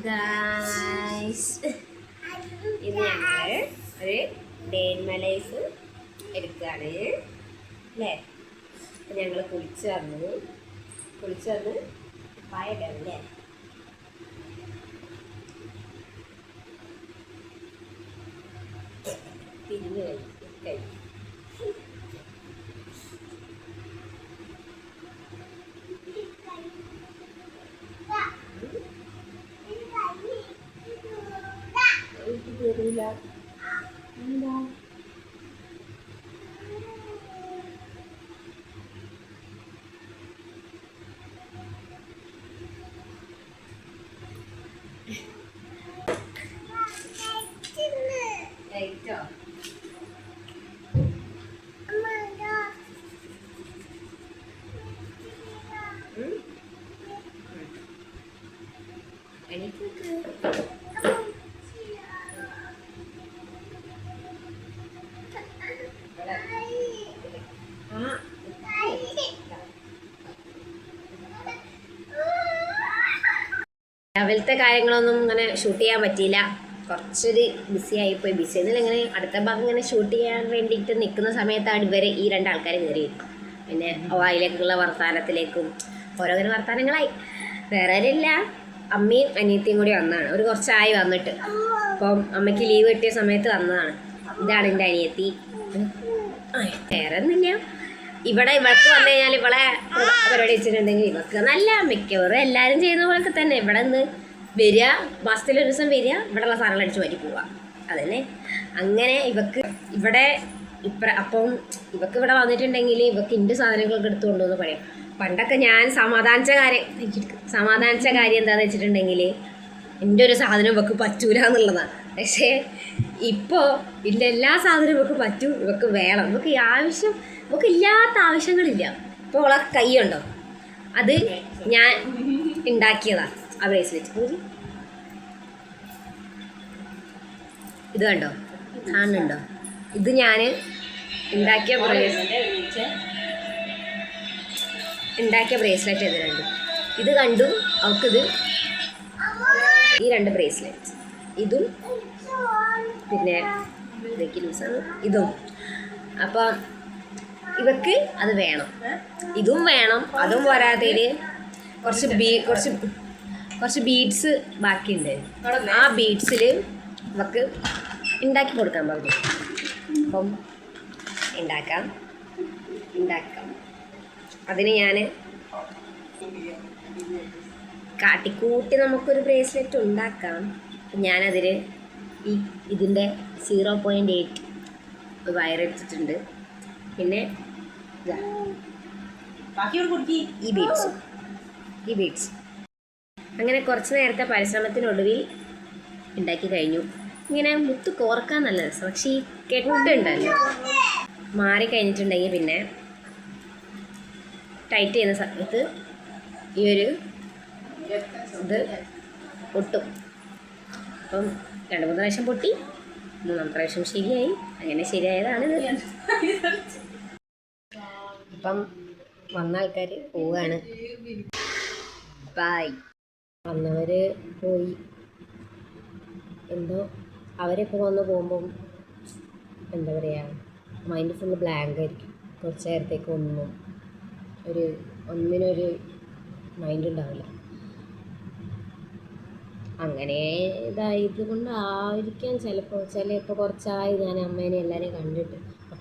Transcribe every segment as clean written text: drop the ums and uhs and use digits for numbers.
Guys, ഇത് ഞങ്ങൾ ഒരു ഡേ ഇൻ മൈ ലൈഫ് എടുക്കുകയാണ് അല്ലേ. അപ്പം ഞങ്ങൾ കുളിച്ച് വന്ന് പായല്ലേ തിരിഞ്ഞ് കഴിഞ്ഞു. കേറില്ല എന്താ ലൈറ്റോ എനിക്ക് രാവിലത്തെ കാര്യങ്ങളൊന്നും ഇങ്ങനെ ഷൂട്ട് ചെയ്യാൻ പറ്റിയില്ല. കുറച്ചൊരു ബിസി ആയിപ്പോയി. ബിസി എന്നല്ല, ഇങ്ങനെ അടുത്ത ഭാഗം ഇങ്ങനെ ഷൂട്ട് ചെയ്യാൻ വേണ്ടിയിട്ട് നിൽക്കുന്ന സമയത്താണ് ഇവരെ ഈ രണ്ടാൾക്കാർ കയറി. പിന്നെ വായിലേക്കുള്ള വർത്തമാനത്തിലേക്കും ഓരോരോ വർത്തമാനങ്ങളായി. വേറെ ആരില്ല, അമ്മയും അനിയത്തിയും കൂടി വന്നതാണ്. ഒരു കുറച്ചായി വന്നിട്ട്. അപ്പം അമ്മയ്ക്ക് ലീവ് കിട്ടിയ സമയത്ത് വന്നതാണ്. ഇതാണ് എൻ്റെ അനിയത്തി. വേറെ ഒന്നുമില്ല. ഇവൾക്ക് വന്നു കഴിഞ്ഞാൽ ഇവളെ പരിപാടി വെച്ചിട്ടുണ്ടെങ്കിൽ ഇവൾക്ക് നല്ല മിക്കവാറും എല്ലാവരും ചെയ്യുന്ന പോലൊക്കെ തന്നെ ഇവിടെ നിന്ന് വരിക, മാസത്തിലൊരു ദിവസം വരിക, ഇവിടെയുള്ള സാധനങ്ങൾ അടിച്ച് മാറ്റി പോവുക. അതന്നെ. അങ്ങനെ ഇവിടെ അപ്പം ഇവക്ക് ഇവിടെ വന്നിട്ടുണ്ടെങ്കിൽ ഇവക്ക് എൻ്റെ സാധനങ്ങളൊക്കെ എടുത്തു കൊണ്ടുവന്ന് പറയാം. പണ്ടൊക്കെ ഞാൻ സമാധാനിച്ച കാര്യം എന്താണെന്ന് വെച്ചിട്ടുണ്ടെങ്കിൽ എൻ്റെ ഒരു സാധനം ഇവക്ക് പറ്റൂല എന്നുള്ളതാണ്. പക്ഷേ ഇപ്പോൾ ഇതിൻ്റെ എല്ലാ സാധനവും ഇവക്ക് പറ്റും, ഇവക്ക് വേണം. ഇവക്ക് ഇല്ലാത്ത ആവശ്യങ്ങളില്ല. ഇപ്പോൾ അവളെ കൈയുണ്ടോ, അത് ഞാൻ ഉണ്ടാക്കിയതാണ്. ആ ബ്രേസ്ലെറ്റ് ഇത് കണ്ടോ, കാണുന്നുണ്ടോ? ഇത് ഞാൻ ഉണ്ടാക്കിയ ബ്രേസ്ലെറ്റ് ഇത് രണ്ടും. ഇത് കണ്ടു അവൾക്കിത് ഈ രണ്ട് ബ്രേസ്ലെറ്റ്, ഇതും പിന്നെ ഇതും. അപ്പം ഇവക്ക് അത് വേണം, ഇതും വേണം. അതും പോരാത്തതിന് കുറച്ച് ബീഡ്സ് ബാക്കിയുണ്ട്. ആ ബീഡ്സിൽ ഇവക്ക് ഉണ്ടാക്കി കൊടുക്കാൻ പറഞ്ഞു. അപ്പം ഉണ്ടാക്കാം. അതിന് ഞാൻ കാട്ടിക്കൂട്ടി നമുക്കൊരു ബ്രേസ്ലെറ്റ് ഉണ്ടാക്കാം. ഞാനതിന് ഇതിൻ്റെ 0.8 വയറെടുത്തിട്ടുണ്ട്. പിന്നെ ഈ ബീഡ്സ് അങ്ങനെ കുറച്ച് നേരത്തെ പരിശ്രമത്തിനൊടുവിൽ ഉണ്ടാക്കി കഴിഞ്ഞു. ഇങ്ങനെ മുത്ത് കോർക്കാൻ നല്ല രസം. പക്ഷേ ഈ കെട്ടുണ്ടല്ലോ മാറിക്കഴിഞ്ഞിട്ടുണ്ടെങ്കിൽ പിന്നെ ടൈറ്റ് ചെയ്യുന്ന സമയത്ത് ഈ ഒരു ഇത് പൊട്ടും. അപ്പം 2-3 പ്രാവശ്യം പൊട്ടി, 3-ാമത്തെ പ്രാവശ്യം ശരിയായി. അങ്ങനെ ശരിയായതാണ് ഇത്. അപ്പം വന്ന ആൾക്കാർ പോവുകയാണ്. ബായ്. വന്നവർ പോയി. എന്തോ അവരിപ്പോൾ വന്ന് പോകുമ്പം എന്താ പറയുക, മൈൻഡ് ഫുള്ള് ബ്ലാങ്ക് ആയിരിക്കും. കുറച്ച് നേരത്തേക്ക് ഒന്നിനൊരു മൈൻഡ് ഉണ്ടാവില്ല. അങ്ങനെ ഇതായത് കൊണ്ടായിരിക്കാം ചിലപ്പോൾ കുറച്ചായി ഞാൻ അമ്മേനെ എല്ലാവരെയും കണ്ടിട്ട്. അപ്പോൾ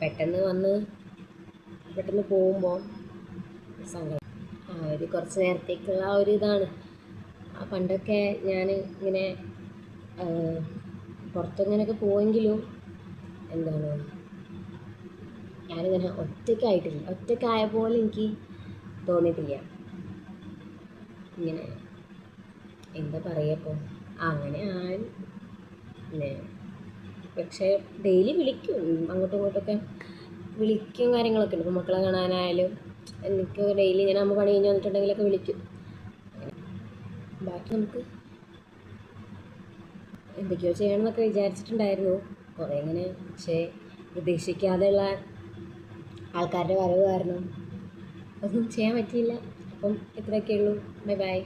പെട്ടെന്ന് പോകുമ്പോൾ സങ്കടം. ഒരു കുറച്ച് നേരത്തേക്കുള്ള ആ ഒരു ഇതാണ്. പണ്ടൊക്കെ ഞാൻ ഇങ്ങനെ പുറത്തിങ്ങനെയൊക്കെ പോയെങ്കിലും ഞാനിങ്ങനെ ഒറ്റയ്ക്കായ പോലെ എനിക്ക് തോന്നിയിട്ടില്ല. ഇങ്ങനെ എന്താ പറയുക, അങ്ങനെ പിന്നെ പക്ഷേ ഡെയിലി വിളിക്കും, അങ്ങോട്ടും ഇങ്ങോട്ടൊക്കെ വിളിക്കും, കാര്യങ്ങളൊക്കെ ഉണ്ട്. ഇപ്പോൾ മക്കളെ കാണാനായാലും എനിക്ക് ഡെയിലി ഇങ്ങനെ അമ്മ പണി കഴിഞ്ഞ് വന്നിട്ടുണ്ടെങ്കിലൊക്കെ വിളിക്കും. ബാക്കി നമുക്ക് എന്തൊക്കെയോ ചെയ്യണമെന്നൊക്കെ വിചാരിച്ചിട്ടുണ്ടായിരുന്നു കുറേ ഇങ്ങനെ. പക്ഷേ പ്രതീക്ഷിക്കാതെയുള്ള ആൾക്കാരുടെ വരവ് കാരണം ഒന്നും ചെയ്യാൻ പറ്റിയില്ല. അപ്പം ഇത്രയൊക്കെ ഉള്ളൂ. ബൈ.